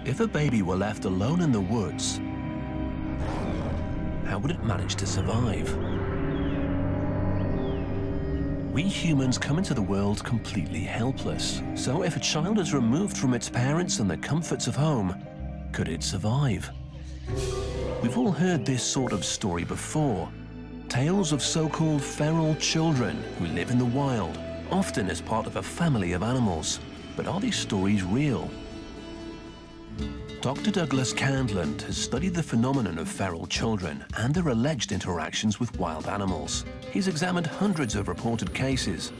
If a baby were left alone in the woods, how would it manage to survive? We humans come into the world completely helpless. So if a child is removed from its parents and the comforts of home, could it survive? We've all heard this sort of story before. Tales of so-called feral children who live in the wild, often as part of a family of animals. But are these stories real? Dr. Douglas Candland has studied the phenomenon of feral children and their alleged interactions with wild animals. He's examined hundreds of reported cases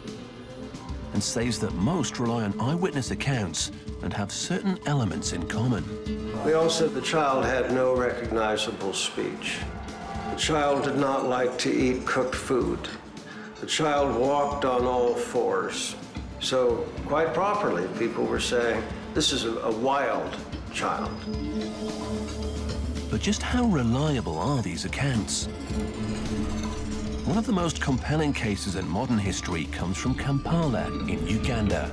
and says that most rely on eyewitness accounts and have certain elements in common. We all said the child had no recognizable speech. The child did not like to eat cooked food. The child walked on all fours. So, quite properly, people were saying, this is a wild child. But just how reliable are these accounts? One of the most compelling cases in modern history comes from Kampala in Uganda.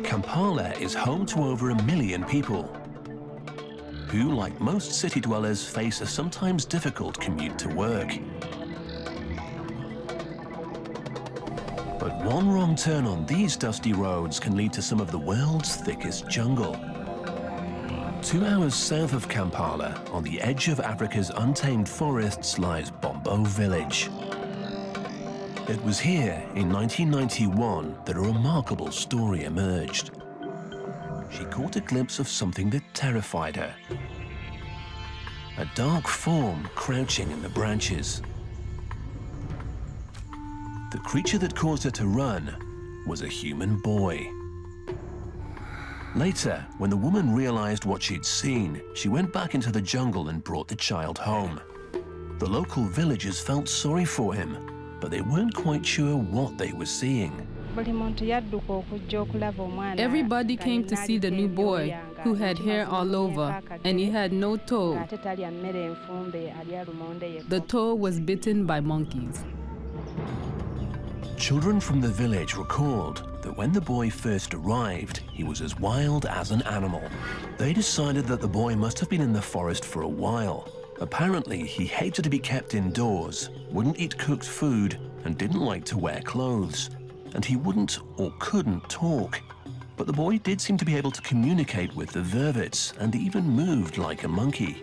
Kampala is home to over 1 million people who, like most city dwellers, face a sometimes difficult commute to work. But one wrong turn on these dusty roads can lead to some of the world's thickest jungle. 2 hours south of Kampala, on the edge of Africa's untamed forests, lies Bombo Village. It was here, in 1991, that a remarkable story emerged. She caught a glimpse of something that terrified her. A dark form crouching in the branches. The creature that caused her to run was a human boy. Later, when the woman realized what she'd seen, she went back into the jungle and brought the child home. The local villagers felt sorry for him, but they weren't quite sure what they were seeing. Everybody came to see the new boy, who had hair all over, and he had no toe. The toe was bitten by monkeys. Children from the village recalled that when the boy first arrived, he was as wild as an animal. They decided that the boy must have been in the forest for a while. Apparently, he hated to be kept indoors, wouldn't eat cooked food, and didn't like to wear clothes. And he wouldn't or couldn't talk. But the boy did seem to be able to communicate with the vervets and even moved like a monkey.